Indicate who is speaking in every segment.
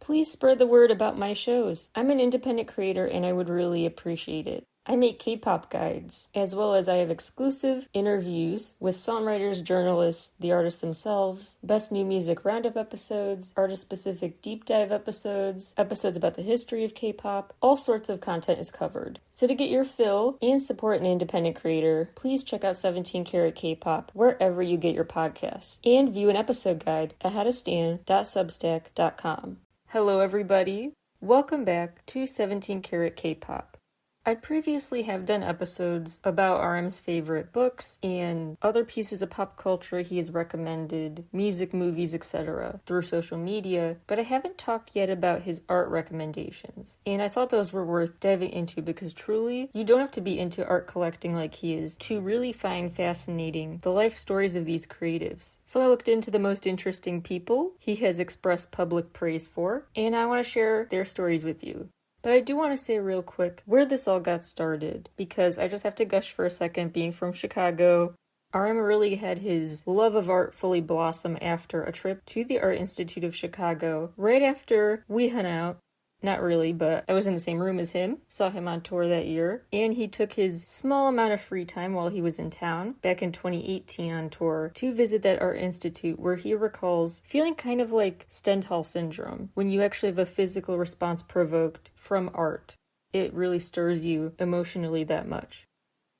Speaker 1: Please spread the word about my shows. I'm an independent creator and I would really appreciate it. I make K-pop guides, as well as I have exclusive interviews with songwriters, journalists, the artists themselves, best new music roundup episodes, artist-specific deep dive episodes, episodes about the history of K-pop. All sorts of content is covered. So to get your fill and support an independent creator, please check out 17 Carat K-Pop wherever you get your podcasts, and view an episode guide at howtostan.substack.com. Hello everybody, welcome back to 17 Carat K-Pop. I previously have done episodes about RM's favorite books and other pieces of pop culture he has recommended, music, movies, etc. through social media, but I haven't talked yet about his art recommendations. And I thought those were worth diving into because truly, you don't have to be into art collecting like he is to really find fascinating the life stories of these creatives. So I looked into the most interesting people he has expressed public praise for, and I want to share their stories with you. But I do want to say real quick where this all got started, because I just have to gush for a second. Being from Chicago, RM really had his love of art fully blossom after a trip to the Art Institute of Chicago, right after we hung out. Not really, but I was in the same room as him, saw him on tour that year, and he took his small amount of free time while he was in town, back in 2018 on tour, to visit that art institute where he recalls feeling kind of like Stendhal syndrome, when you actually have a physical response provoked from art. It really stirs you emotionally that much.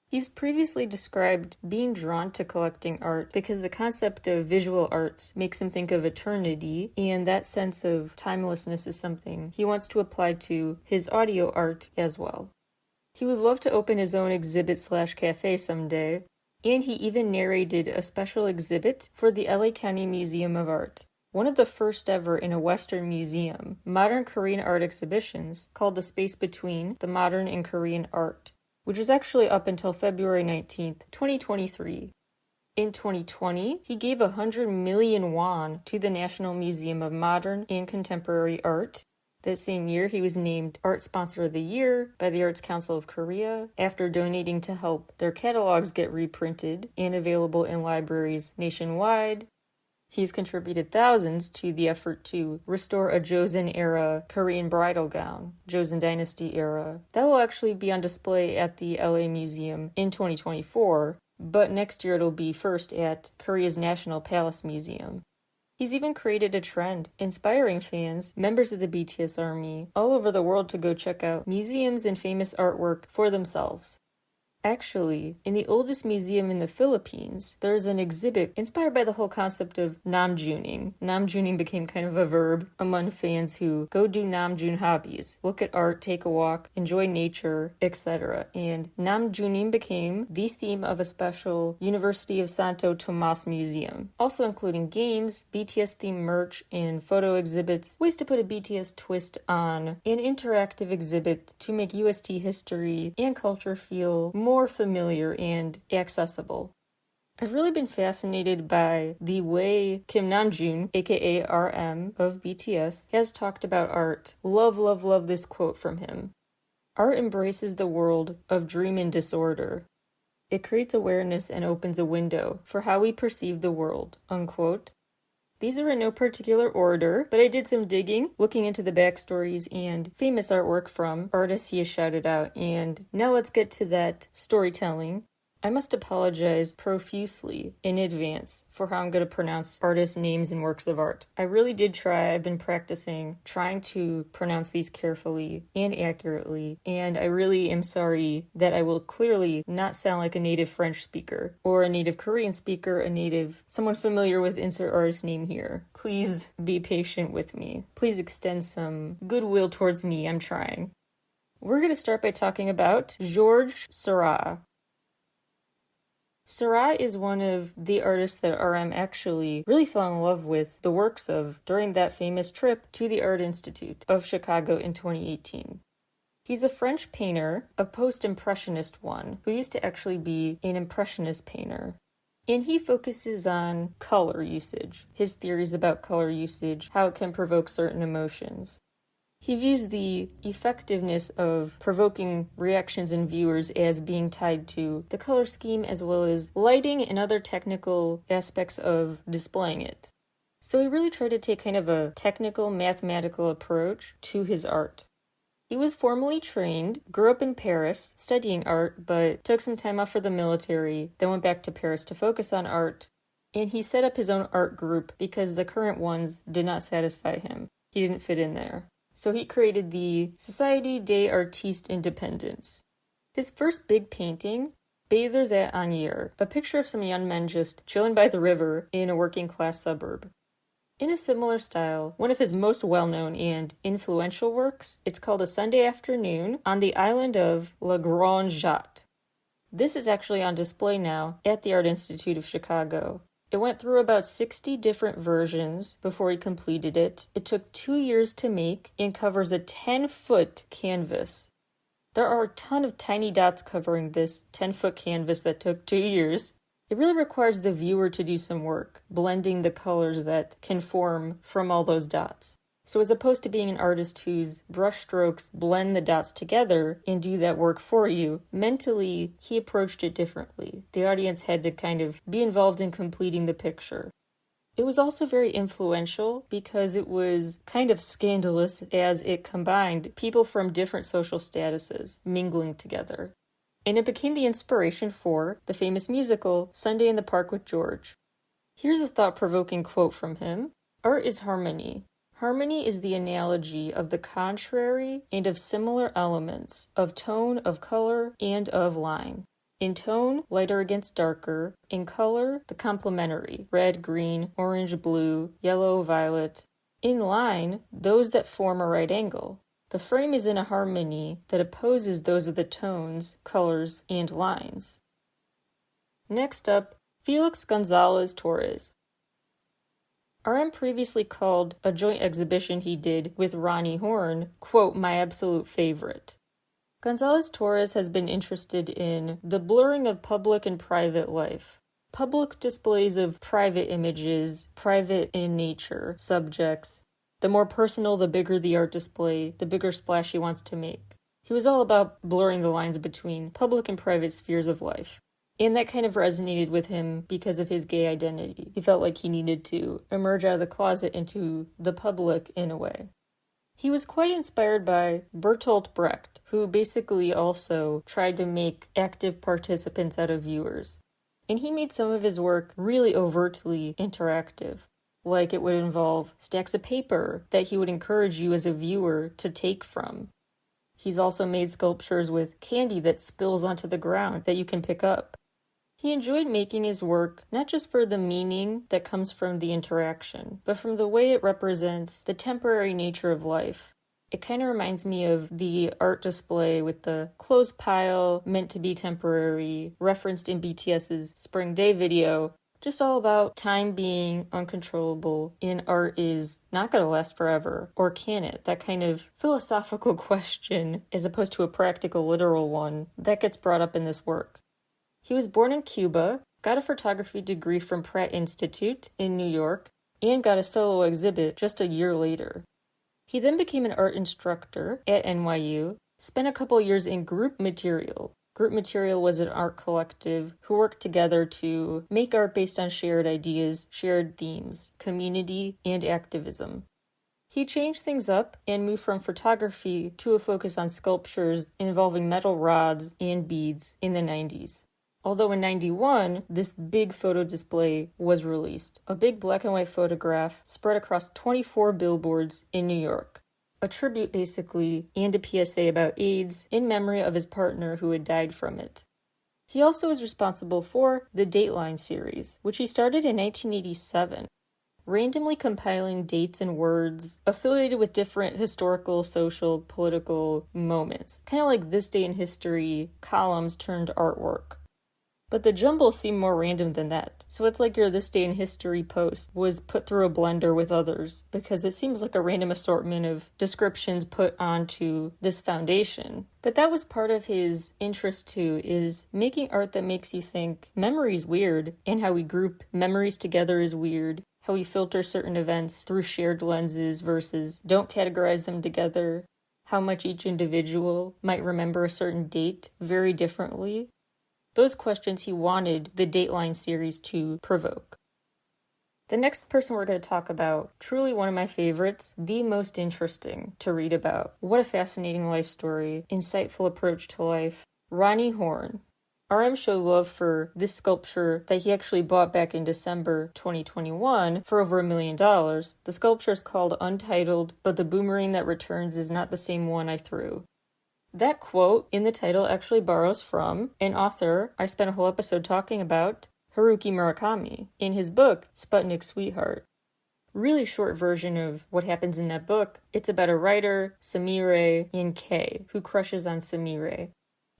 Speaker 1: He's previously described being drawn to collecting art because the concept of visual arts makes him think of eternity, and that sense of timelessness is something he wants to apply to his audio art as well. He would love to open his own exhibit/cafe someday, and he even narrated a special exhibit for the LA County Museum of Art, one of the first ever in a Western museum, modern Korean art exhibitions called The Space Between the Modern and Korean Art, which is actually up until February 19th, 2023. In 2020, he gave 100 million won to the National Museum of Modern and Contemporary Art. That same year, he was named Art Sponsor of the Year by the Arts Council of Korea after donating to help their catalogs get reprinted and available in libraries nationwide. He's contributed thousands to the effort to restore a Joseon-era Korean bridal gown, Joseon Dynasty era. That will actually be on display at the LA Museum in 2024, but next year it'll be first at Korea's National Palace Museum. He's even created a trend, inspiring fans, members of the BTS Army, all over the world to go check out museums and famous artwork for themselves. Actually, in the oldest museum in the Philippines, there is an exhibit inspired by the whole concept of namjuning. Namjuning became kind of a verb among fans who go do namjun hobbies, look at art, take a walk, enjoy nature, etc. And namjuning became the theme of a special University of Santo Tomas museum, also including games, BTS-themed merch, and photo exhibits, ways to put a BTS twist on an interactive exhibit to make UST history and culture feel more familiar and accessible. I've really been fascinated by the way Kim Namjoon, aka RM of BTS, has talked about art. Love, love, love this quote from him. Art embraces the world of dream and disorder. It creates awareness and opens a window for how we perceive the world, unquote. These are in no particular order, but I did some digging, looking into the backstories and famous artwork from artists he has shouted out, and now let's get to that storytelling. I must apologize profusely in advance for how I'm going to pronounce artists' names and works of art. I really did try. I've been practicing, trying to pronounce these carefully and accurately, and I really am sorry that I will clearly not sound like a native French speaker or a native Korean speaker, someone familiar with insert artist name here. Please be patient with me. Please extend some goodwill towards me. I'm trying. We're going to start by talking about Georges Seurat. Seurat is one of the artists that RM actually really fell in love with the works of during that famous trip to the Art Institute of Chicago in 2018. He's a French painter, a post-impressionist one, who used to actually be an impressionist painter. And he focuses on color usage, his theories about color usage, how it can provoke certain emotions. He views the effectiveness of provoking reactions in viewers as being tied to the color scheme as well as lighting and other technical aspects of displaying it. So he really tried to take kind of a technical, mathematical approach to his art. He was formally trained, grew up in Paris, studying art, but took some time off for the military, then went back to Paris to focus on art, and he set up his own art group because the current ones did not satisfy him. He didn't fit in there. So he created the Société des Artistes Indépendants. His first big painting, Bathers at Agnières, a picture of some young men just chilling by the river in a working-class suburb. In a similar style, one of his most well-known and influential works, it's called A Sunday Afternoon on the island of La Grande Jatte. This is actually on display now at the Art Institute of Chicago. It went through about 60 different versions before he completed it. It took 2 years to make and covers a 10-foot canvas. There are a ton of tiny dots covering this 10-foot canvas that took 2 years. It really requires the viewer to do some work, blending the colors that can form from all those dots. So as opposed to being an artist whose brushstrokes blend the dots together and do that work for you, mentally, he approached it differently. The audience had to kind of be involved in completing the picture. It was also very influential because it was kind of scandalous as it combined people from different social statuses mingling together. And it became the inspiration for the famous musical Sunday in the Park with George. Here's a thought-provoking quote from him. Art is harmony. Harmony is the analogy of the contrary and of similar elements, of tone, of color, and of line. In tone, lighter against darker. In color, the complementary, red, green, orange, blue, yellow, violet. In line, those that form a right angle. The frame is in a harmony that opposes those of the tones, colors, and lines. Next up, Felix Gonzalez Torres. RM previously called a joint exhibition he did with Ronnie Horn, quote, my absolute favorite. Gonzalez Torres has been interested in the blurring of public and private life. Public displays of private images, private in nature, subjects. The more personal, the bigger the art display, the bigger splash he wants to make. He was all about blurring the lines between public and private spheres of life. And that kind of resonated with him because of his gay identity. He felt like he needed to emerge out of the closet into the public in a way. He was quite inspired by Bertolt Brecht, who basically also tried to make active participants out of viewers. And he made some of his work really overtly interactive. Like it would involve stacks of paper that he would encourage you as a viewer to take from. He's also made sculptures with candy that spills onto the ground that you can pick up. He enjoyed making his work not just for the meaning that comes from the interaction, but from the way it represents the temporary nature of life. It kind of reminds me of the art display with the clothes pile meant to be temporary, referenced in BTS's Spring Day video. Just all about time being uncontrollable, and art is not going to last forever, or can it? That kind of philosophical question, as opposed to a practical, literal one, that gets brought up in this work. He was born in Cuba, got a photography degree from Pratt Institute in New York, and got a solo exhibit just a year later. He then became an art instructor at NYU, spent a couple years in Group Material. Group Material was an art collective who worked together to make art based on shared ideas, shared themes, community, and activism. He changed things up and moved from photography to a focus on sculptures involving metal rods and beads in the 90s. Although in 91, this big photo display was released, a big black and white photograph spread across 24 billboards in New York. A tribute, basically, and a PSA about AIDS in memory of his partner who had died from it. He also was responsible for the Dateline series, which he started in 1987, randomly compiling dates and words affiliated with different historical, social, political moments, kind of like This Day in History columns turned artwork. But the jumble seemed more random than that. So it's like your This Day in History post was put through a blender with others, because it seems like a random assortment of descriptions put onto this foundation. But that was part of his interest too, is making art that makes you think memory's weird, and how we group memories together is weird, how we filter certain events through shared lenses versus don't categorize them together, how much each individual might remember a certain date very differently. Those questions he wanted the Dateline series to provoke. The next person we're going to talk about, truly one of my favorites, the most interesting to read about. What a fascinating life story, insightful approach to life. Ronnie Horn. RM showed love for this sculpture that he actually bought back in December 2021 for over $1 million. The sculpture is called Untitled, but the boomerang that returns is not the same one I threw. That quote in the title actually borrows from an author I spent a whole episode talking about, Haruki Murakami, in his book, Sputnik Sweetheart. Really short version of what happens in that book. It's about a writer, Samire, and Kei, who crushes on Samire.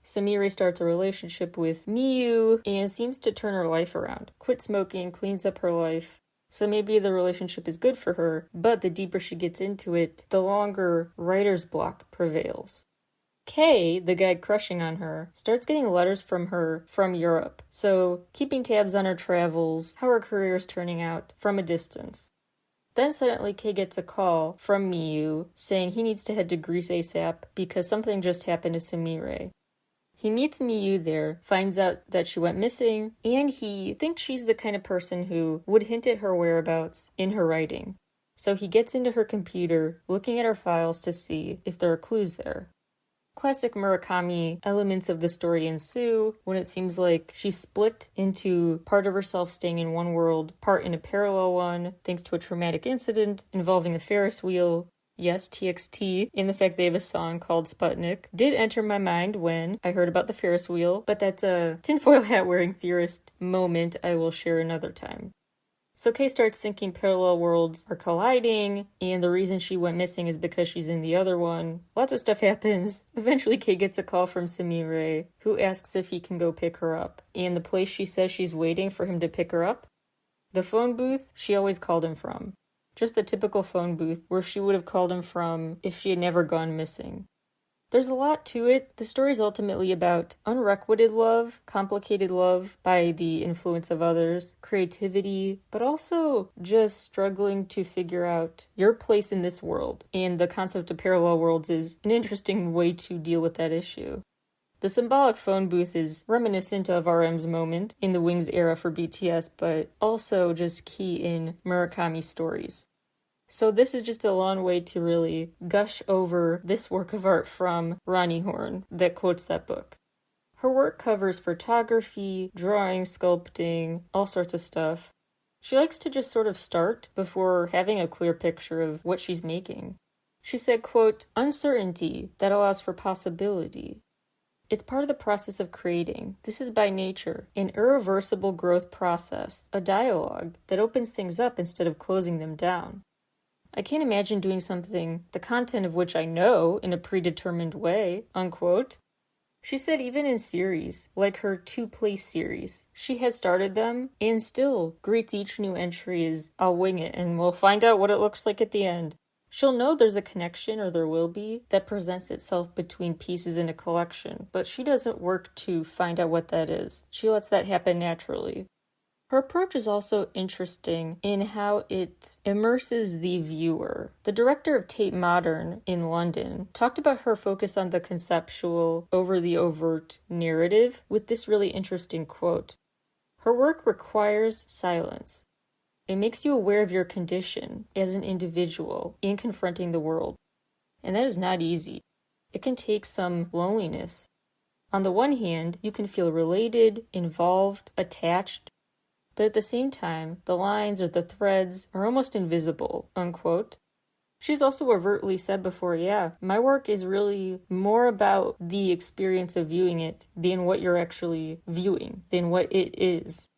Speaker 1: Samire starts a relationship with Miyu and seems to turn her life around. Quit smoking, cleans up her life. So maybe the relationship is good for her, but the deeper she gets into it, the longer writer's block prevails. Kei, the guy crushing on her, starts getting letters from her from Europe, so keeping tabs on her travels, how her career is turning out, from a distance. Then suddenly Kei gets a call from Miyu saying he needs to head to Greece ASAP because something just happened to Samire. He meets Miyu there, finds out that she went missing, and he thinks she's the kind of person who would hint at her whereabouts in her writing. So he gets into her computer, looking at her files to see if there are clues there. Classic Murakami elements of the story ensue when it seems like she's split into part of herself staying in one world, part in a parallel one, thanks to a traumatic incident involving a Ferris wheel. Yes, TXT, in the fact they have a song called Sputnik, did enter my mind when I heard about the Ferris wheel, but that's a tinfoil hat wearing theorist moment I will share another time. So Kei starts thinking parallel worlds are colliding, and the reason she went missing is because she's in the other one. Lots of stuff happens. Eventually Kei gets a call from Samire, who asks if he can go pick her up. And the place she says she's waiting for him to pick her up? The phone booth she always called him from. Just the typical phone booth where she would have called him from if she had never gone missing. There's a lot to it. The story's ultimately about unrequited love, complicated love by the influence of others, creativity, but also just struggling to figure out your place in this world. And the concept of parallel worlds is an interesting way to deal with that issue. The symbolic phone booth is reminiscent of RM's moment in the Wings era for BTS, but also just key in Murakami's stories. So this is just a long way to really gush over this work of art from Ronnie Horn that quotes that book. Her work covers photography, drawing, sculpting, all sorts of stuff. She likes to just sort of start before having a clear picture of what she's making. She said, quote, "Uncertainty that allows for possibility. It's part of the process of creating. This is by nature an irreversible growth process, a dialogue that opens things up instead of closing them down. I can't imagine doing something, the content of which I know in a predetermined way," unquote. She said even in series, like her 2-place series, she has started them and still greets each new entry as "I'll wing it and we'll find out what it looks like at the end." She'll know there's a connection, or there will be, that presents itself between pieces in a collection, but she doesn't work to find out what that is. She lets that happen naturally. Her approach is also interesting in how it immerses the viewer. The director of Tate Modern in London talked about her focus on the conceptual over the overt narrative with this really interesting quote. Her work requires silence. It makes you aware of your condition as an individual in confronting the world. And that is not easy. It can take some loneliness. On the one hand, you can feel related, involved, attached, but at the same time, the lines or the threads are almost invisible, unquote. She's also overtly said before, my work is really more about the experience of viewing it than what you're actually viewing, than what it is.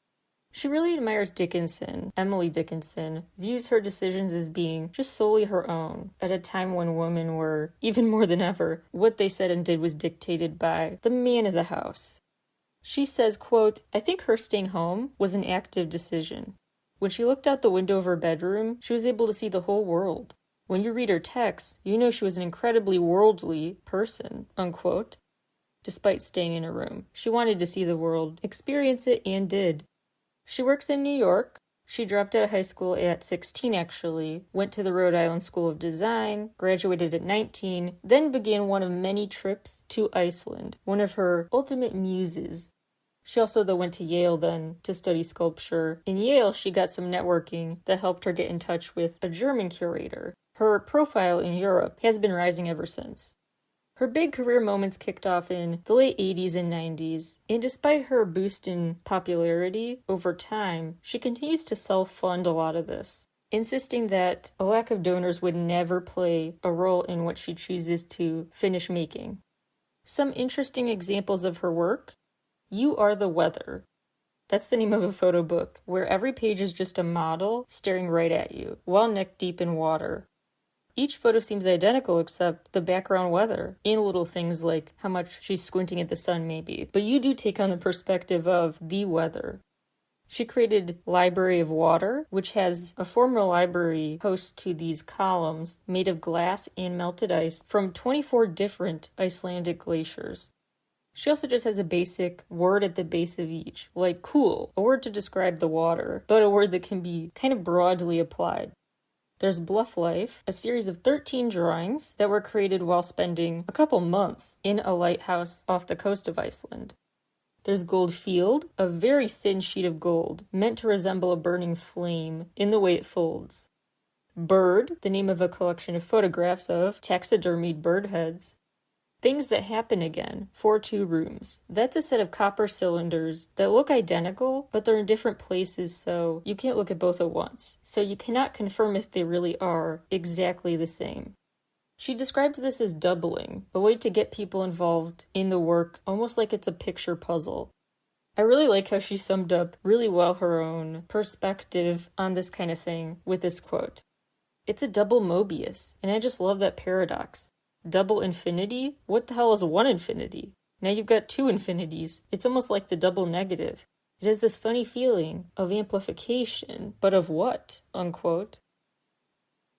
Speaker 1: She really admires Dickinson. Emily Dickinson views her decisions as being just solely her own, at a time when women were, even more than ever, what they said and did was dictated by the man of the house. She says, quote, "I think her staying home was an active decision. When she looked out the window of her bedroom, she was able to see the whole world. When you read her texts, you know she was an incredibly worldly person," unquote. Despite staying in her room, she wanted to see the world, experience it, and did. She works in New York. She dropped out of high school at 16 actually, went to the Rhode Island School of Design, graduated at 19, then began one of many trips to Iceland, one of her ultimate muses. She also though went to Yale then to study sculpture. In Yale, she got some networking that helped her get in touch with a German curator. Her profile in Europe has been rising ever since. Her big career moments kicked off in the late 80s and 90s, and despite her boost in popularity over time, she continues to self-fund a lot of this, insisting that a lack of donors would never play a role in what she chooses to finish making. Some interesting examples of her work: You Are the Weather. That's the name of a photo book, where every page is just a model staring right at you, while neck deep in water. Each photo seems identical except the background weather, and little things like how much she's squinting at the sun maybe, but you do take on the perspective of the weather. She created Library of Water, which has a former library host to these columns made of glass and melted ice from 24 different Icelandic glaciers. She also just has a basic word at the base of each, like cool, a word to describe the water, but a word that can be kind of broadly applied. There's Bluff Life, a series of 13 drawings that were created while spending a couple months in a lighthouse off the coast of Iceland. There's Gold Field, a very thin sheet of gold, meant to resemble a burning flame in the way it folds. Bird, the name of a collection of photographs of taxidermied bird heads. Things That Happen Again, for 2 rooms. That's a set of copper cylinders that look identical, but they're in different places, so you can't look at both at once. So you cannot confirm if they really are exactly the same. She describes this as doubling, a way to get people involved in the work, almost like it's a picture puzzle. I really like how she summed up really well her own perspective on this kind of thing with this quote. It's a double Mobius, and I just love that paradox. Double infinity? What the hell is one infinity? Now you've got 2 infinities. It's almost like the double negative. It has this funny feeling of amplification, but of what? Unquote.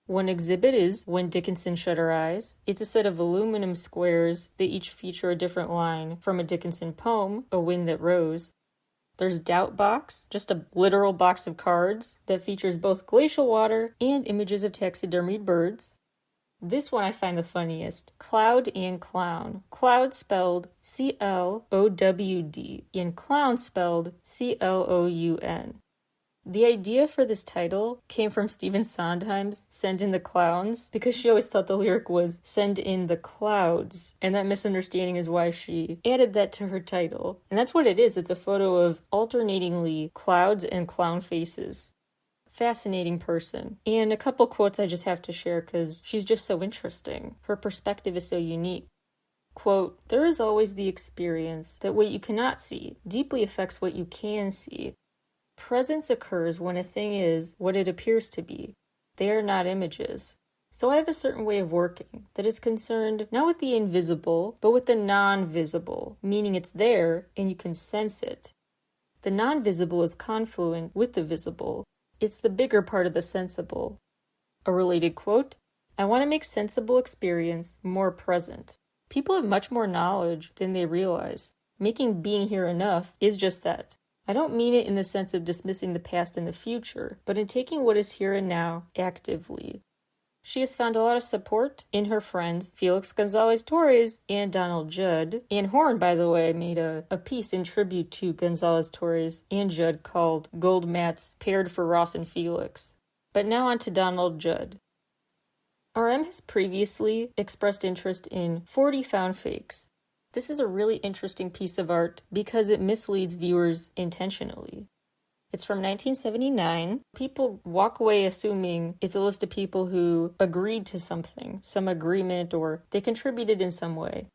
Speaker 1: One exhibit is When Dickinson Shut Her Eyes. It's a set of aluminum squares that each feature a different line from a Dickinson poem, A Wind That Rose. There's Doubt Box, just a literal box of cards that features both glacial water and images of taxidermied birds. This one I find the funniest. Cloud and Clown. Cloud spelled C-L-O-W-D and clown spelled C-L-O-U-N. The idea for this title came from Stephen Sondheim's Send in the Clowns, because she always thought the lyric was Send in the Clouds, and that misunderstanding is why she added that to her title. And that's what it is. It's a photo of alternatingly clouds and clown faces. Fascinating person. And a couple quotes I just have to share because she's just so interesting. Her perspective is so unique. Quote, "There is always the experience that what you cannot see deeply affects what you can see. Presence occurs when a thing is what it appears to be. They are not images. So I have a certain way of working that is concerned not with the invisible, but with the non-visible, meaning it's there and you can sense it. The non-visible is confluent with the visible. It's the bigger part of the sensible." A related quote, "I want to make sensible experience more present. People have much more knowledge than they realize. Making being here enough is just that. I don't mean it in the sense of dismissing the past and the future, but in taking what is here and now actively." She has found a lot of support in her friends Felix Gonzalez-Torres and Donald Judd. Ann Horn, by the way, made a piece in tribute to Gonzalez-Torres and Judd called Gold Mats Paired for Ross and Felix. But now on to Donald Judd. RM has previously expressed interest in 40 found fakes. This is a really interesting piece of art because it misleads viewers intentionally. It's from 1979. People walk away assuming it's a list of people who agreed to something, some agreement, or they contributed in some way.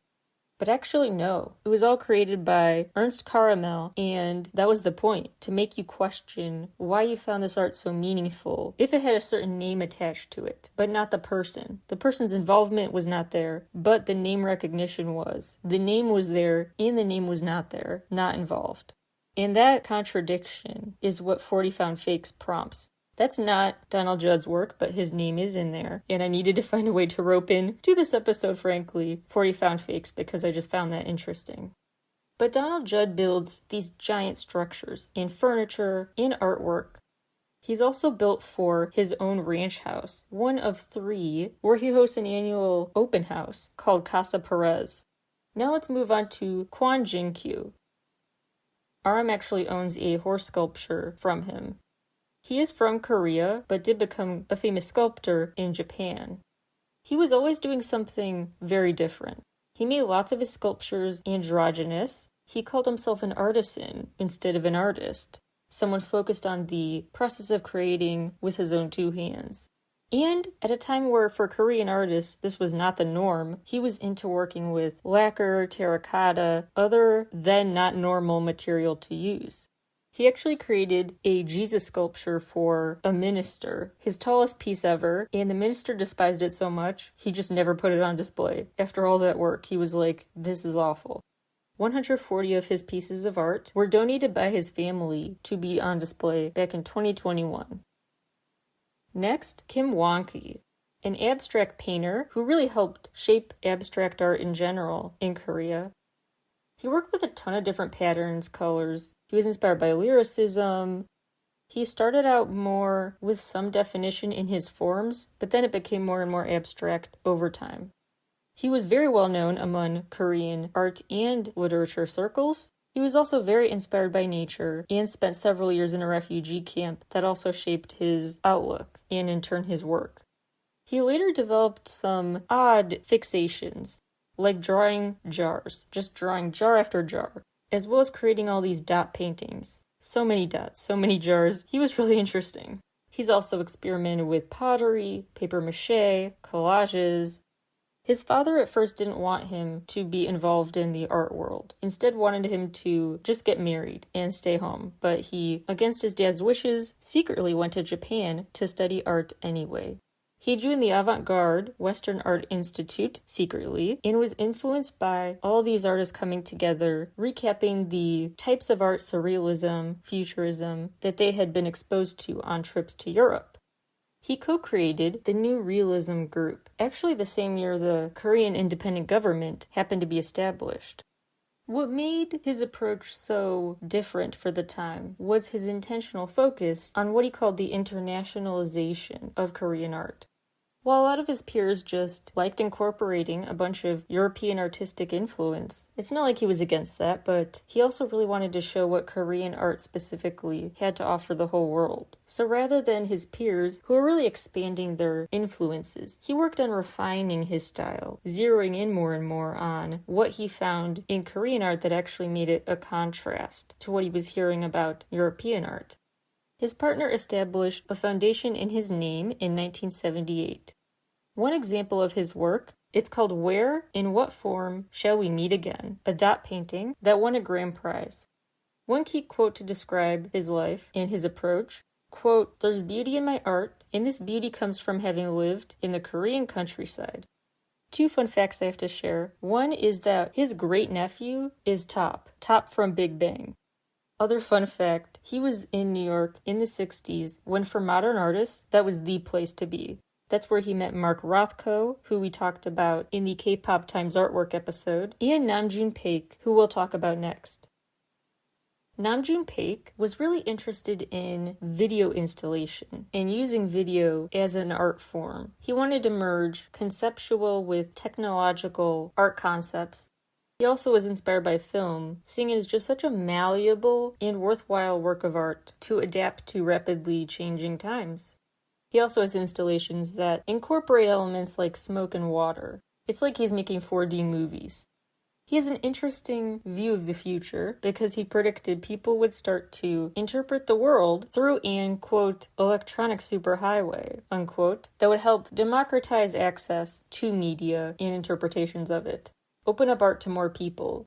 Speaker 1: But actually, no. It was all created by Ernst Caramel, and that was the point, to make you question why you found this art so meaningful if it had a certain name attached to it, but not the person. The person's involvement was not there, but the name recognition was. The name was there, and the name was not there, not involved. And that contradiction is what 40 Found Fakes prompts. That's not Donald Judd's work, but his name is in there. And I needed to find a way to rope in to this episode, frankly, 40 Found Fakes, because I just found that interesting. But Donald Judd builds these giant structures in furniture, in artwork. He's also built for his own ranch house, one of 3, where he hosts an annual open house called Casa Perez. Now let's move on to Kwon Jin-kyu. RM actually owns a horse sculpture from him. He is from Korea, but did become a famous sculptor in Japan. He was always doing something very different. He made lots of his sculptures androgynous. He called himself an artisan instead of an artist, someone focused on the process of creating with his own two hands. And at a time where for Korean artists this was not the norm, he was into working with lacquer, terracotta, other than not normal material to use. He actually created a Jesus sculpture for a minister, his tallest piece ever, and the minister despised it so much, he just never put it on display. After all that work, he was like, this is awful. 140 of his pieces of art were donated by his family to be on display back in 2021. Next, Kim Won-ki, an abstract painter who really helped shape abstract art in general in Korea. He worked with a ton of different patterns, colors. He was inspired by lyricism. He started out more with some definition in his forms, but then it became more and more abstract over time. He was very well known among Korean art and literature circles. He was also very inspired by nature and spent several years in a refugee camp that also shaped his outlook and in turn his work. He later developed some odd fixations, like drawing jars, just drawing jar after jar, as well as creating all these dot paintings. So many dots, so many jars. He was really interesting. He's also experimented with pottery, paper mache, collages. His father at first didn't want him to be involved in the art world. Instead wanted him to just get married and stay home. But he, against his dad's wishes, secretly went to Japan to study art anyway. He joined the avant-garde Western Art Institute secretly and was influenced by all these artists coming together, recapping the types of art, surrealism, futurism, that they had been exposed to on trips to Europe. He co-created the New Realism group, actually the same year the Korean independent government happened to be established. What made his approach so different for the time was his intentional focus on what he called the internationalization of Korean art. While a lot of his peers just liked incorporating a bunch of European artistic influence, it's not like he was against that, but he also really wanted to show what Korean art specifically had to offer the whole world. So rather than his peers, who were really expanding their influences, he worked on refining his style, zeroing in more and more on what he found in Korean art that actually made it a contrast to what he was hearing about European art. His partner established a foundation in his name in 1978. One example of his work, it's called Where, in What Form Shall We Meet Again? A dot painting that won a grand prize. One key quote to describe his life and his approach, quote, "There's beauty in my art, and this beauty comes from having lived in the Korean countryside." Two fun facts I have to share. One is that his great-nephew is Top from Big Bang. Other fun fact, he was in New York in the 60s when for modern artists, that was the place to be. That's where he met Mark Rothko, who we talked about in the K-Pop Times Artwork episode, and Namjoon Paik, who we'll talk about next. Namjoon Paik was really interested in video installation and using video as an art form. He wanted to merge conceptual with technological art concepts. He also was inspired by film, seeing it as just such a malleable and worthwhile work of art to adapt to rapidly changing times. He also has installations that incorporate elements like smoke and water. It's like he's making 4D movies. He has an interesting view of the future because he predicted people would start to interpret the world through an, quote, electronic superhighway, unquote, that would help democratize access to media and interpretations of it. Open up art to more people.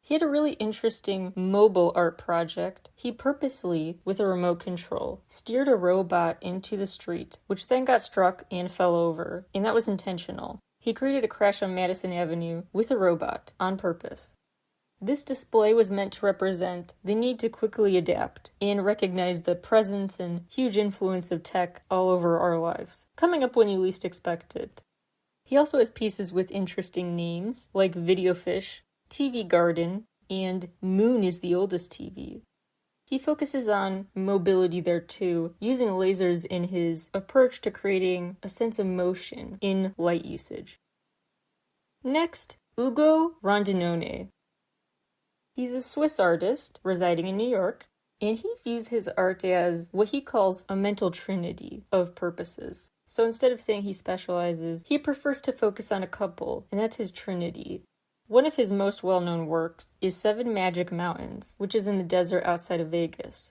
Speaker 1: He had a really interesting mobile art project. He purposely, with a remote control, steered a robot into the street, which then got struck and fell over, and that was intentional. He created a crash on Madison Avenue with a robot, on purpose. This display was meant to represent the need to quickly adapt and recognize the presence and huge influence of tech all over our lives, coming up when you least expect it. He also has pieces with interesting names, like Video Fish, TV Garden, and Moon is the Oldest TV. He focuses on mobility there too, using lasers in his approach to creating a sense of motion in light usage. Next, Ugo Rondinone. He's a Swiss artist residing in New York, and he views his art as what he calls a mental trinity of purposes. So instead of saying he specializes, he prefers to focus on a couple, and that's his trinity. One of his most well-known works is 7 Magic Mountains, which is in the desert outside of Vegas.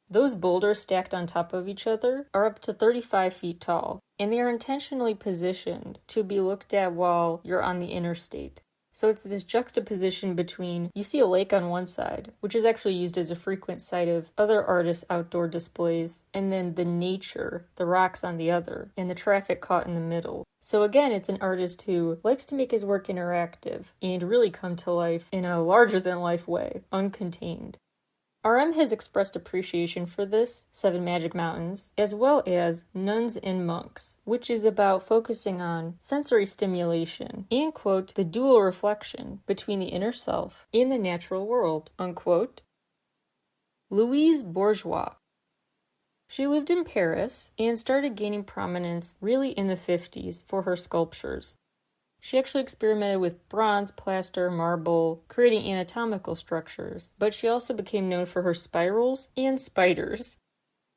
Speaker 1: Those boulders stacked on top of each other are up to 35 feet tall, and they are intentionally positioned to be looked at while you're on the interstate. So it's this juxtaposition between, you see a lake on one side, which is actually used as a frequent site of other artists' outdoor displays, and then the nature, the rocks on the other, and the traffic caught in the middle. So again, it's an artist who likes to make his work interactive and really come to life in a larger-than-life way, uncontained. RM has expressed appreciation for this, 7 Magic Mountains, as well as Nuns and Monks, which is about focusing on sensory stimulation and, quote, the dual reflection between the inner self and the natural world, unquote. Louise Bourgeois. She lived in Paris and started gaining prominence really in the 50s for her sculptures. She actually experimented with bronze, plaster, marble, creating anatomical structures, but she also became known for her spirals and spiders.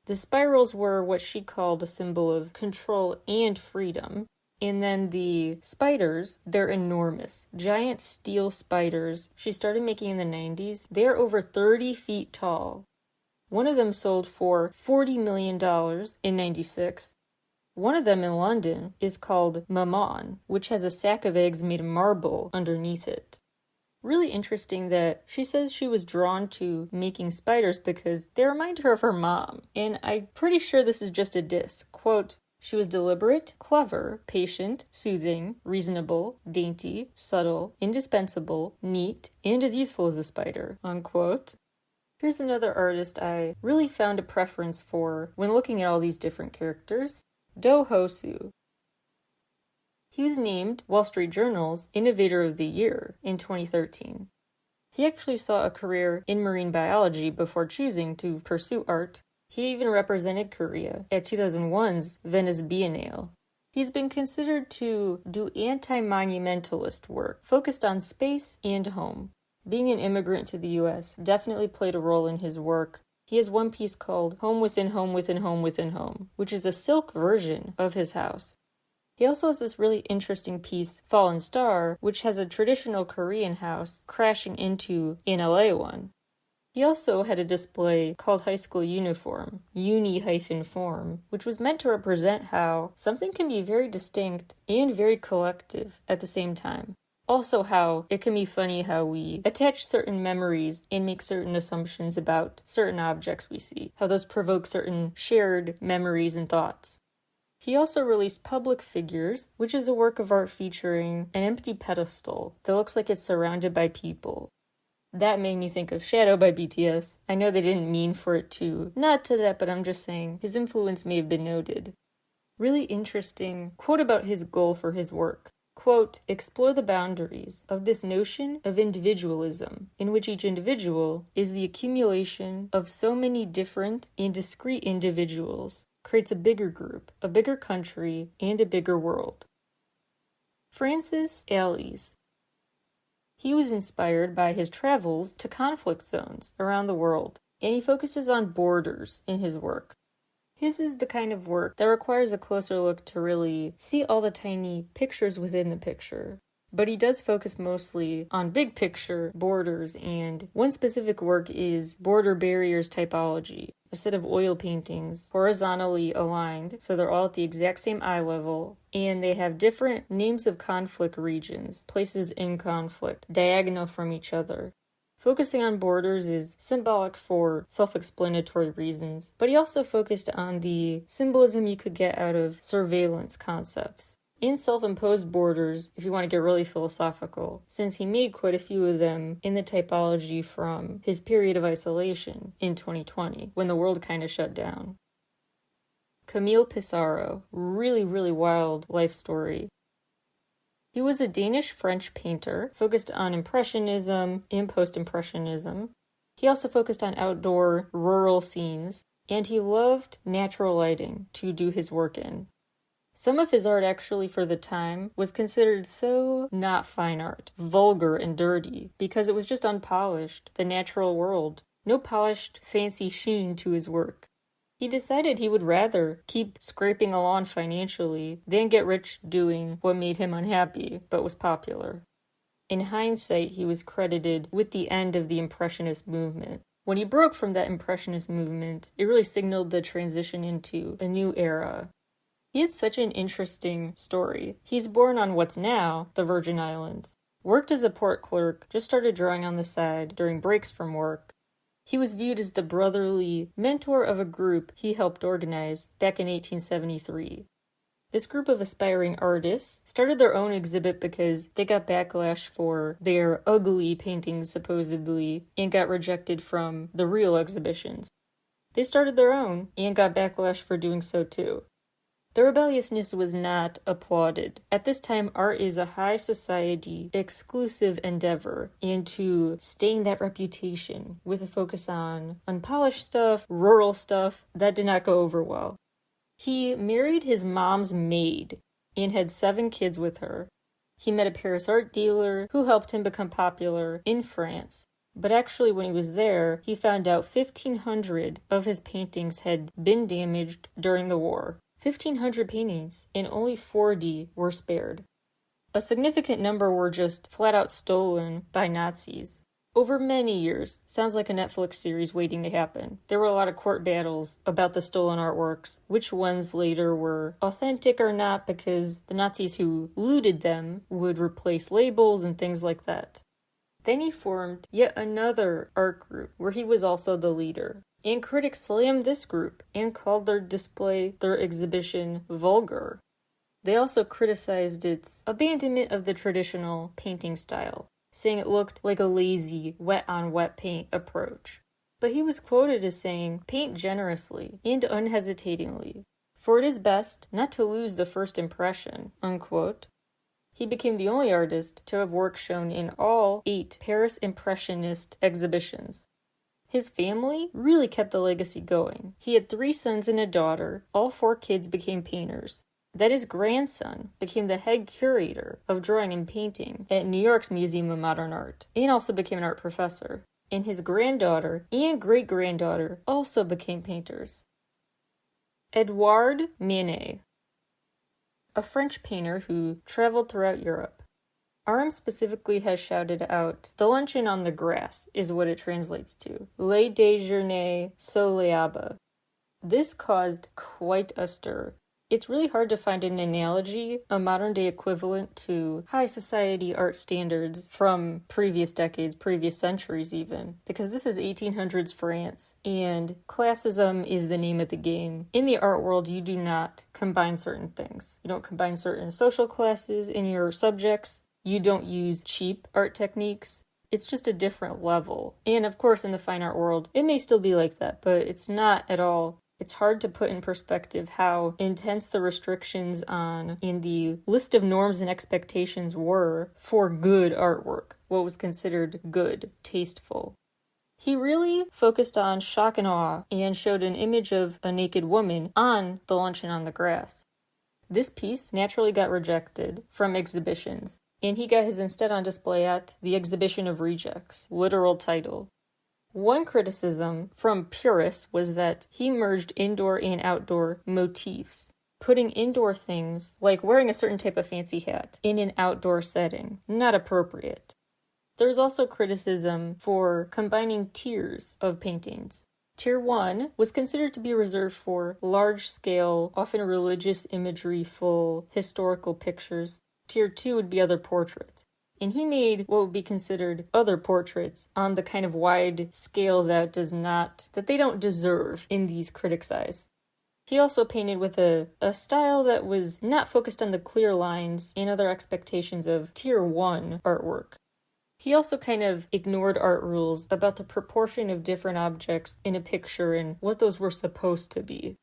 Speaker 1: The spirals were what she called a symbol of control and freedom, and then the spiders, they're enormous. Giant steel spiders she started making in the 90s. They're over 30 feet tall. One of them sold for $40 million in 96. One of them in London is called Maman, which has a sack of eggs made of marble underneath it. Really interesting that she says she was drawn to making spiders because they remind her of her mom. And I'm pretty sure this is just a diss. Quote, she was deliberate, clever, patient, soothing, reasonable, dainty, subtle, indispensable, neat, and as useful as a spider, unquote. Here's another artist I really found a preference for when looking at all these different characters. Do Ho-soo. He was named Wall Street Journal's Innovator of the Year in 2013. He actually saw a career in marine biology before choosing to pursue art. He even represented Korea at 2001's Venice Biennale. He's been considered to do anti-monumentalist work focused on space and home. Being an immigrant to the US definitely played a role in his work. He has one piece called Home Within Home Within Home Within Home, which is a silk version of his house. He also has this really interesting piece, Fallen Star, which has a traditional Korean house crashing into an LA one. He also had a display called High School Uniform, uni-form, which was meant to represent how something can be very distinct and very collective at the same time. Also how it can be funny how we attach certain memories and make certain assumptions about certain objects we see, how those provoke certain shared memories and thoughts. He also released Public Figures, which is a work of art featuring an empty pedestal that looks like it's surrounded by people. That made me think of Shadow by BTS. I know they didn't mean for it to, not to that, but I'm just saying his influence may have been noted. Really interesting quote about his goal for his work. Quote, explore the boundaries of this notion of individualism, in which each individual is the accumulation of so many different and discrete individuals, creates a bigger group, a bigger country, and a bigger world. Francis Allies. He was inspired by his travels to conflict zones around the world, and he focuses on borders in his work. His is the kind of work that requires a closer look to really see all the tiny pictures within the picture. But he does focus mostly on big picture borders, and one specific work is border barriers typology, a set of oil paintings horizontally aligned, so they're all at the exact same eye level, and they have different names of conflict regions, places in conflict, diagonal from each other. Focusing on borders is symbolic for self-explanatory reasons, but he also focused on the symbolism you could get out of surveillance concepts. In self-imposed borders, if you want to get really philosophical, since he made quite a few of them in the typology from his period of isolation in 2020, when the world kind of shut down. Camille Pissarro, really wild life story. He was a Danish-French painter, focused on Impressionism and Post-Impressionism. He also focused on outdoor, rural scenes, and he loved natural lighting to do his work in. Some of his art actually for the time was considered so not fine art, vulgar and dirty, because it was just unpolished, the natural world. No polished, fancy sheen to his work. He decided he would rather keep scraping along financially than get rich doing what made him unhappy but was popular. In hindsight, he was credited with the end of the Impressionist movement. When he broke from that Impressionist movement, it really signaled the transition into a new era. He had such an interesting story. He's born on what's now the Virgin Islands. Worked as a port clerk, just started drawing on the side during breaks from work. He was viewed as the brotherly mentor of a group he helped organize back in 1873. This group of aspiring artists started their own exhibit because they got backlash for their ugly paintings, supposedly, and got rejected from the real exhibitions. They started their own and got backlash for doing so too. The rebelliousness was not applauded. At this time, art is a high society, exclusive endeavor, and to stain that reputation with a focus on unpolished stuff, rural stuff, that did not go over well. He married his mom's maid and had 7 kids with her. He met a Paris art dealer who helped him become popular in France. But actually, when he was there, he found out 1,500 of his paintings had been damaged during the war. 1,500 paintings, and only 40 were spared. A significant number were just flat out stolen by Nazis. Over many years, sounds like a Netflix series waiting to happen. There were a lot of court battles about the stolen artworks, which ones later were authentic or not, because the Nazis who looted them would replace labels and things like that. Then he formed yet another art group, where he was also the leader. And critics slammed this group and called their exhibition vulgar. They also criticized its abandonment of the traditional painting style, saying it looked like a lazy, wet-on-wet paint approach. But he was quoted as saying, "Paint generously and unhesitatingly, for it is best not to lose the first impression," unquote. He became the only artist to have work shown in all 8 Paris Impressionist exhibitions. His family really kept the legacy going. He had 3 sons and a daughter. All 4 kids became painters. That his grandson became the head curator of drawing and painting at New York's Museum of Modern Art, and also became an art professor. And his granddaughter and great-granddaughter also became painters. Edouard Manet, a French painter who traveled throughout Europe. RM specifically has shouted out, "The luncheon on the grass" is what it translates to. Le déjeuner soleable. This caused quite a stir. It's really hard to find an analogy, a modern-day equivalent to high society art standards from previous decades, previous centuries even, because this is 1800s France, and classism is the name of the game. In the art world, you do not combine certain things. You don't combine certain social classes in your subjects. You don't use cheap art techniques. It's just a different level. And of course, in the fine art world, it may still be like that, but it's not at all. It's hard to put in perspective how intense the restrictions on in the list of norms and expectations were for good artwork, what was considered good, tasteful. He really focused on shock and awe and showed an image of a naked woman on the luncheon on the grass. This piece naturally got rejected from exhibitions, and he got his instead on display at the Exhibition of Rejects, literal title. One criticism from purists was that he merged indoor and outdoor motifs, putting indoor things, like wearing a certain type of fancy hat, in an outdoor setting, not appropriate. There was also criticism for combining tiers of paintings. Tier 1 was considered to be reserved for large-scale, often religious imagery-full historical pictures. Tier 2 would be other portraits. And he made what would be considered other portraits on the kind of wide scale that they don't deserve in these critics' eyes. He also painted with a style that was not focused on the clear lines and other expectations of Tier 1 artwork. He also kind of ignored art rules about the proportion of different objects in a picture and what those were supposed to be.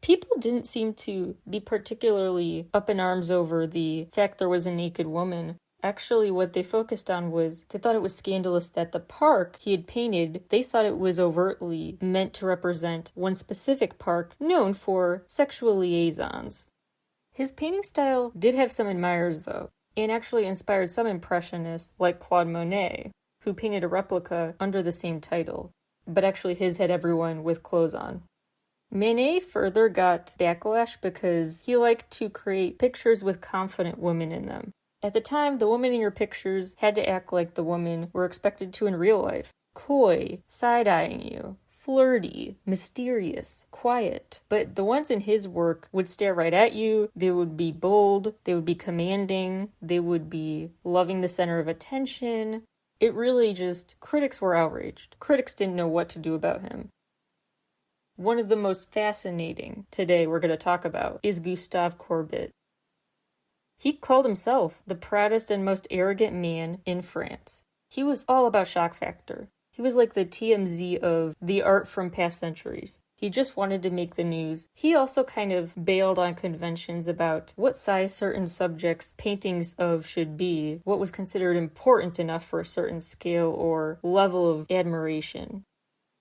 Speaker 1: People didn't seem to be particularly up in arms over the fact there was a naked woman. Actually, what they focused on was they thought it was scandalous that the park he had painted, they thought it was overtly meant to represent one specific park known for sexual liaisons. His painting style did have some admirers, though, and actually inspired some impressionists like Claude Monet, who painted a replica under the same title, but actually his had everyone with clothes on. Manet further got backlash because he liked to create pictures with confident women in them. At the time, the women in your pictures had to act like the women were expected to in real life. Coy, side-eyeing you, flirty, mysterious, quiet. But the ones in his work would stare right at you, they would be bold, they would be commanding, they would be loving the center of attention. It really just, critics were outraged. Critics didn't know what to do about him. One of the most fascinating today we're going to talk about is Gustave Courbet. He called himself the proudest and most arrogant man in France. He was all about shock factor. He was like the TMZ of the art from past centuries. He just wanted to make the news. He also kind of bailed on conventions about what size certain subjects' paintings of should be, what was considered important enough for a certain scale or level of admiration.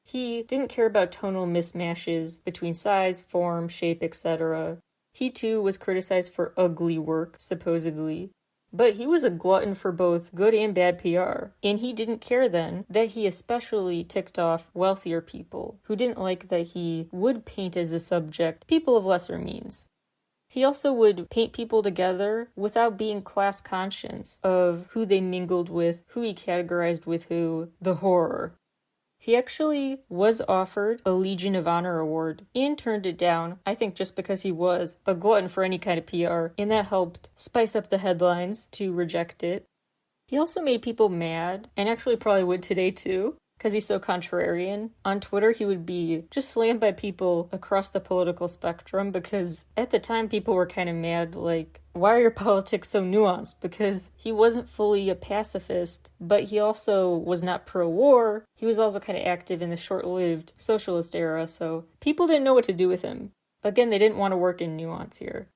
Speaker 1: He didn't care about tonal mismatches between size, form, shape, etc. He too was criticized for ugly work, supposedly. But he was a glutton for both good and bad PR, and he didn't care then that he especially ticked off wealthier people who didn't like that he would paint as a subject people of lesser means. He also would paint people together without being class conscious of who they mingled with, who he categorized with who, the horror. He actually was offered a Legion of Honor award and turned it down, I think just because he was a glutton for any kind of PR, and that helped spice up the headlines to reject it. He also made people mad, and actually probably would today too, because he's so contrarian. On Twitter, he would be just slammed by people across the political spectrum because at the time people were kind of mad, like, why are your politics so nuanced? Because he wasn't fully a pacifist, but he also was not pro-war. He was also kind of active in the short-lived socialist era, so people didn't know what to do with him. Again, they didn't want to work in nuance here.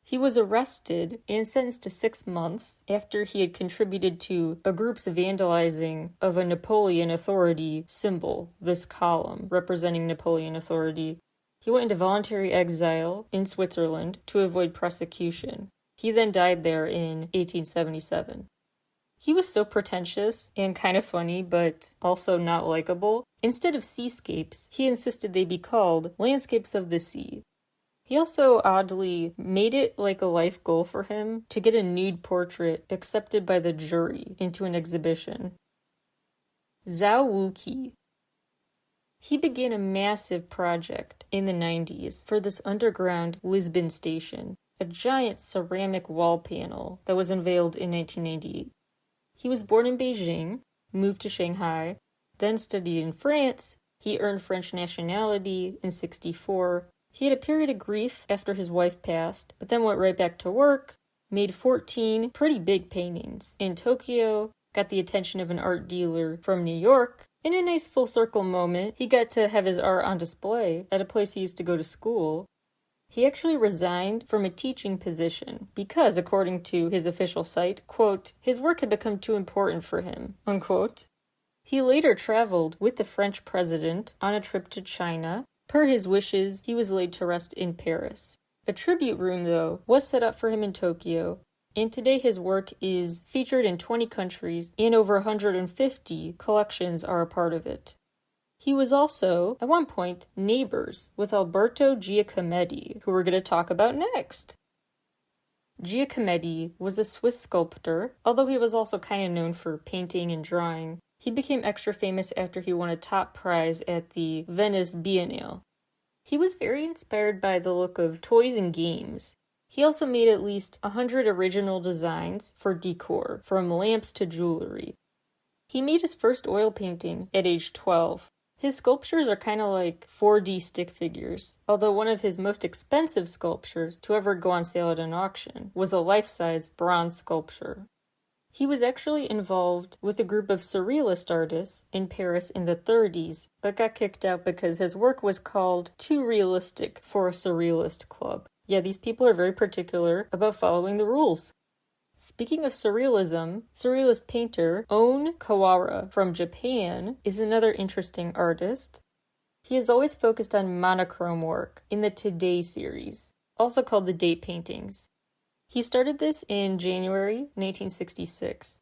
Speaker 1: He was arrested and sentenced to 6 months after he had contributed to a group's vandalizing of a Napoleon authority symbol, this column representing Napoleon authority. He went into voluntary exile in Switzerland to avoid prosecution. He then died there in 1877. He was so pretentious and kind of funny, but also not likable. Instead of seascapes, he insisted they be called landscapes of the sea. He also oddly made it like a life goal for him to get a nude portrait accepted by the jury into an exhibition. Zhao Wuqi. He began a massive project in the 90s for this underground Lisbon station, a giant ceramic wall panel that was unveiled in 1998. He was born in Beijing, moved to Shanghai, then studied in France. He earned French nationality in 1964. He had a period of grief after his wife passed, but then went right back to work, made 14 pretty big paintings in Tokyo, got the attention of an art dealer from New York. In a nice full circle moment, he got to have his art on display at a place he used to go to school. He actually resigned from a teaching position because, according to his official site, quote, his work had become too important for him, unquote. He later traveled with the French president on a trip to China. Per his wishes, he was laid to rest in Paris. A tribute room, though, was set up for him in Tokyo, and today his work is featured in 20 countries, and over 150 collections are a part of it. He was also, at one point, neighbors with Alberto Giacometti, who we're going to talk about next. Giacometti was a Swiss sculptor, although he was also kind of known for painting and drawing. He became extra famous after he won a top prize at the Venice Biennale. He was very inspired by the look of toys and games. He also made at least 100 original designs for decor, from lamps to jewelry. He made his first oil painting at age 12. His sculptures are kind of like 4D stick figures, although one of his most expensive sculptures to ever go on sale at an auction was a life-size bronze sculpture. He was actually involved with a group of surrealist artists in Paris in the 30s, but got kicked out because his work was called too realistic for a surrealist club. Yeah, these people are very particular about following the rules. Speaking of surrealism, surrealist painter On Kawara from Japan is another interesting artist. He has always focused on monochrome work in the Today series. also called the date paintings. He started this in January 1966.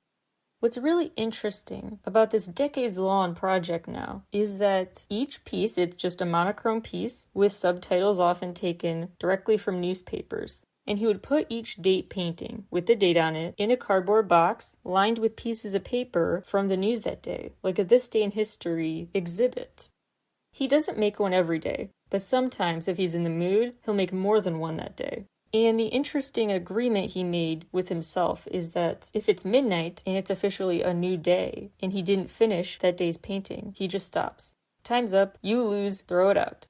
Speaker 1: What's really interesting about this decades-long project now is that each piece, it's just a monochrome piece with subtitles often taken directly from newspapers. And he would put each date painting with the date on it in a cardboard box lined with pieces of paper from the news that day, like a This Day in History exhibit. He doesn't make one every day, but sometimes if he's in the mood, he'll make more than one that day. And the interesting agreement he made with himself is that if it's midnight and it's officially a new day and he didn't finish that day's painting, he just stops. Time's up, you lose, throw it out.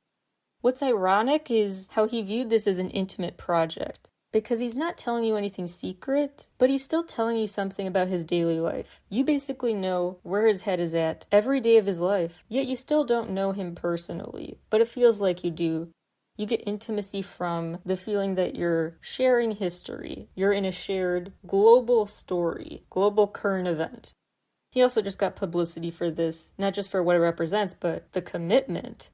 Speaker 1: What's ironic is how he viewed this as an intimate project, because he's not telling you anything secret, but he's still telling you something about his daily life. You basically know where his head is at every day of his life, yet you still don't know him personally, but it feels like you do. You get intimacy from the feeling that you're sharing history. You're in a shared global story, global current event. He also just got publicity for this, not just for what it represents, but the commitment.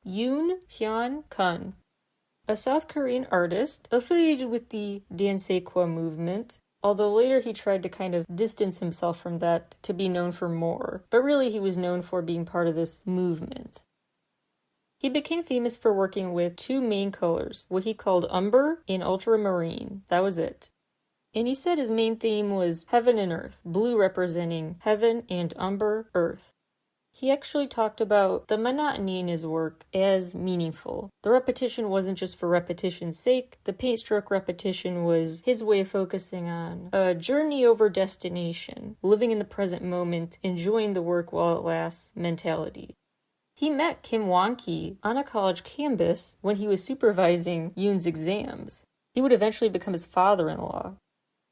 Speaker 1: Yoon Hyun Kun, a South Korean artist affiliated with the Dansekwa movement, although later he tried to kind of distance himself from that to be known for more, but really he was known for being part of this movement. He became famous for working with two main colors, what he called umber and ultramarine. That was it. And he said his main theme was heaven and earth, blue representing heaven and umber, earth. He actually talked about the monotony in his work as meaningful. The repetition wasn't just for repetition's sake. The paint stroke repetition was his way of focusing on a journey over destination, living in the present moment, enjoying the work while it lasts mentality. He met Kim Won-ki on a college campus when he was supervising Yoon's exams. He would eventually become his father-in-law.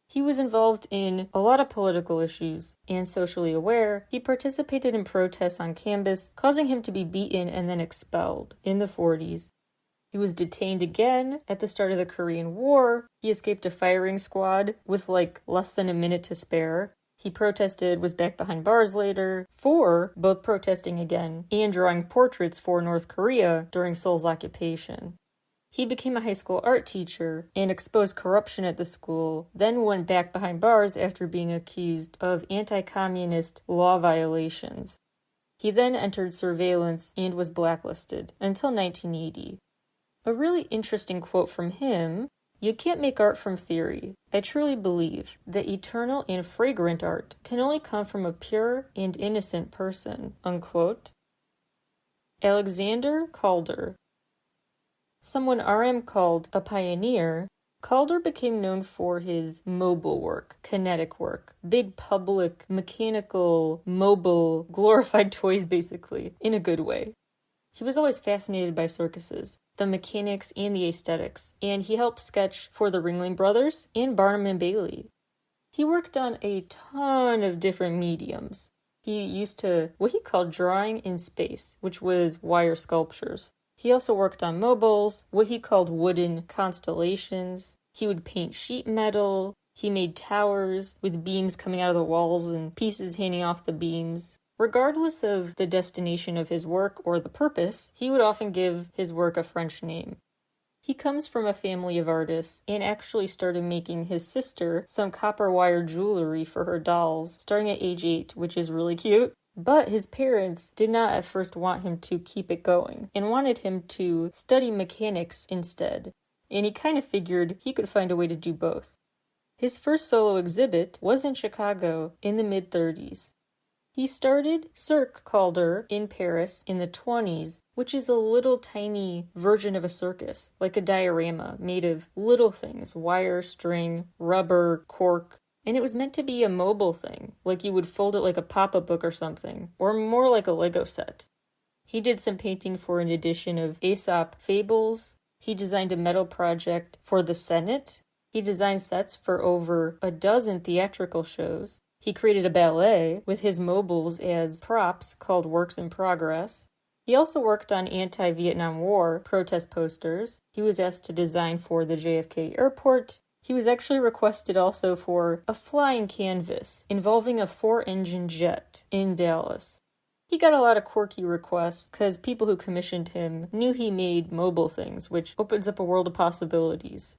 Speaker 1: He was involved in a lot of political issues and socially aware. He participated in protests on campus, causing him to be beaten and then expelled in the 40s. He was detained again at the start of the Korean War. He escaped a firing squad with less than a minute to spare. He protested, was back behind bars later, for both protesting again and drawing portraits for North Korea during Seoul's occupation. He became a high school art teacher and exposed corruption at the school, then went back behind bars after being accused of anti-communist law violations. He then entered surveillance and was blacklisted until 1980. A really interesting quote from him: "You can't make art from theory. I truly believe that eternal and fragrant art can only come from a pure and innocent person." Unquote. Alexander Calder. Someone RM called a pioneer, Calder became known for his mobile work, kinetic work, big public, mechanical, mobile, glorified toys basically, in a good way. He was always fascinated by circuses, the mechanics and the aesthetics, and he helped sketch for the Ringling Brothers and Barnum and Bailey. He worked on a ton of different mediums. He used to what he called drawing in space, which was wire sculptures. He also worked on mobiles, what he called wooden constellations. He would paint sheet metal. He made towers with beams coming out of the walls and pieces hanging off the beams. Regardless of the destination of his work or the purpose, he would often give his work a French name. He comes from a family of artists and actually started making his sister some copper wire jewelry for her dolls starting at age 8, which is really cute. But his parents did not at first want him to keep it going and wanted him to study mechanics instead. And he kind of figured he could find a way to do both. His first solo exhibit was in Chicago in the mid-30s. He started Cirque Calder in Paris in the 20s, which is a little tiny version of a circus, like a diorama made of little things, wire, string, rubber, cork. And it was meant to be a mobile thing, like you would fold it like a pop-up book or something, or more like a Lego set. He did some painting for an edition of Aesop Fables. He designed a metal project for the Senate. He designed sets for over a dozen theatrical shows. He created a ballet with his mobiles as props called Works in Progress. He also worked on anti-Vietnam War protest posters. He was asked to design for the JFK airport. He was actually requested also for a flying canvas involving a 4-engine jet in Dallas. He got a lot of quirky requests because people who commissioned him knew he made mobile things, which opens up a world of possibilities.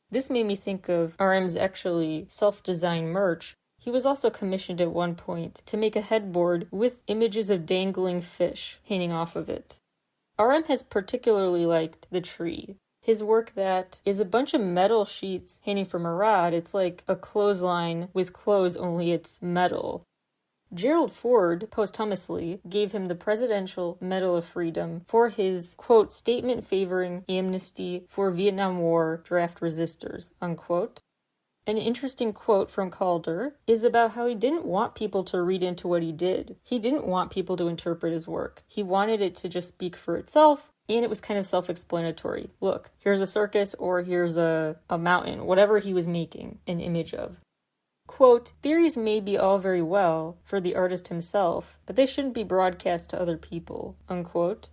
Speaker 1: This made me think of RM's actually self-designed merch. He was also commissioned at one point to make a headboard with images of dangling fish hanging off of it. RM has particularly liked the tree. His work that is a bunch of metal sheets hanging from a rod. It's like a clothesline with clothes, only it's metal. Gerald Ford posthumously gave him the Presidential Medal of Freedom for his, quote, statement favoring amnesty for Vietnam War draft resistors, unquote. An interesting quote from Calder is about how he didn't want people to read into what he did. He didn't want people to interpret his work. He wanted it to just speak for itself, and it was kind of self-explanatory. Look, here's a circus, or here's a mountain, whatever he was making an image of. Quote, theories may be all very well for the artist himself, but they shouldn't be broadcast to other people, unquote.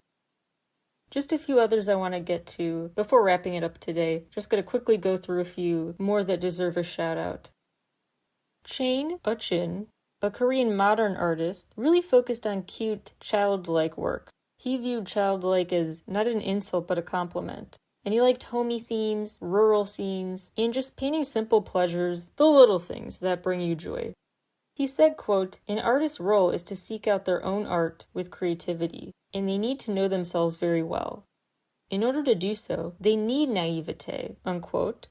Speaker 1: Just a few others I want to get to before wrapping it up today. Just going to quickly go through a few more that deserve a shout out. Chain Uchin, a Korean modern artist, really focused on cute, childlike work. He viewed childlike as not an insult but a compliment. And he liked homey themes, rural scenes, and just painting simple pleasures, the little things that bring you joy. He said, quote, an artist's role is to seek out their own art with creativity, and they need to know themselves very well. In order to do so, they need naivete, unquote.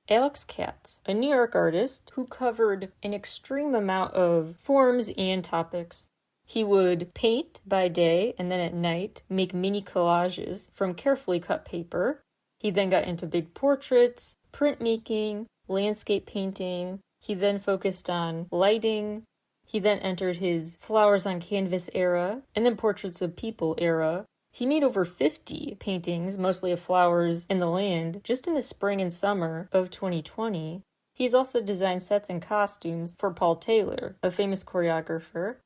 Speaker 1: Alex Katz, a New York artist who covered an extreme amount of forms and topics. He would paint by day and then at night make mini collages from carefully cut paper. He then got into big portraits, printmaking, landscape painting. He then focused on lighting. He then entered his flowers on canvas era and then portraits of people era. He made over 50 paintings, mostly of flowers in the land, just in the spring and summer of 2020. He's also designed sets and costumes for Paul Taylor, a famous choreographer.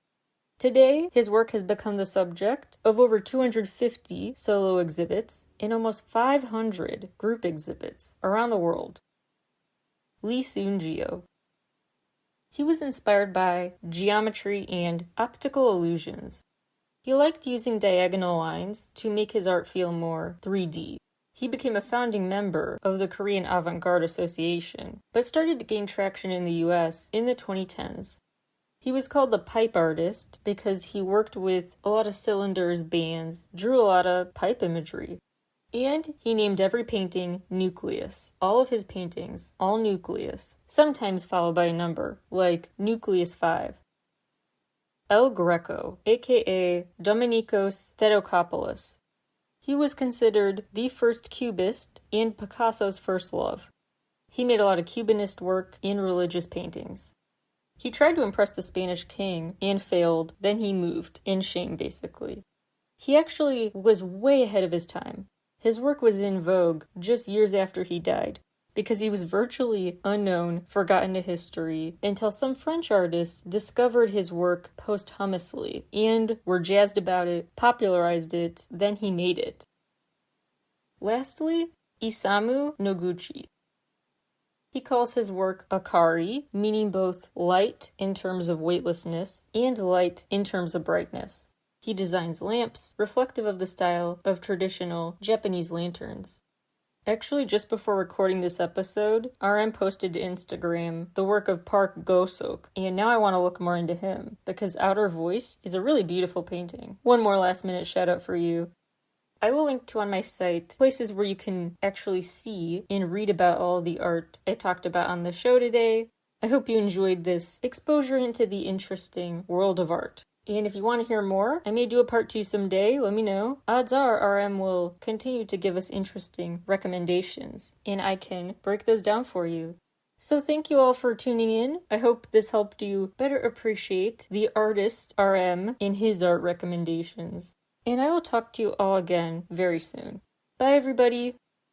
Speaker 1: Today, his work has become the subject of over 250 solo exhibits and almost 500 group exhibits around the world. Lee Soon-gyo. He was inspired by geometry and optical illusions. He liked using diagonal lines to make his art feel more 3D. He became a founding member of the Korean Avant-Garde Association, but started to gain traction in the US in the 2010s. He was called the pipe artist because he worked with a lot of cylinders, bands, drew a lot of pipe imagery. And he named every painting Nucleus. All of his paintings, all Nucleus, sometimes followed by a number, like Nucleus 5. El Greco, aka Dominikos Theotokopoulos. He was considered the first Cubist and Picasso's first love. He made a lot of Cubanist work and religious paintings. He tried to impress the Spanish king and failed, then he moved, in shame basically. He actually was way ahead of his time. His work was in vogue just years after he died, because he was virtually unknown, forgotten to history, until some French artists discovered his work posthumously and were jazzed about it, popularized it, then he made it. Lastly, Isamu Noguchi. He calls his work Akari, meaning both light in terms of weightlessness and light in terms of brightness. He designs lamps reflective of the style of traditional Japanese lanterns. Actually, just before recording this episode, RM posted to Instagram the work of Park Go-sok, and now I want to look more into him, because Outer Voice is a really beautiful painting. One more last minute shout out for you. I will link to on my site places where you can actually see and read about all the art I talked about on the show today. I hope you enjoyed this exposure into the interesting world of art. And if you want to hear more, I may do a part 2 someday, let me know. Odds are RM will continue to give us interesting recommendations, and I can break those down for you. So thank you all for tuning in. I hope this helped you better appreciate the artist RM and his art recommendations. And I will talk to you all again very soon. Bye, everybody.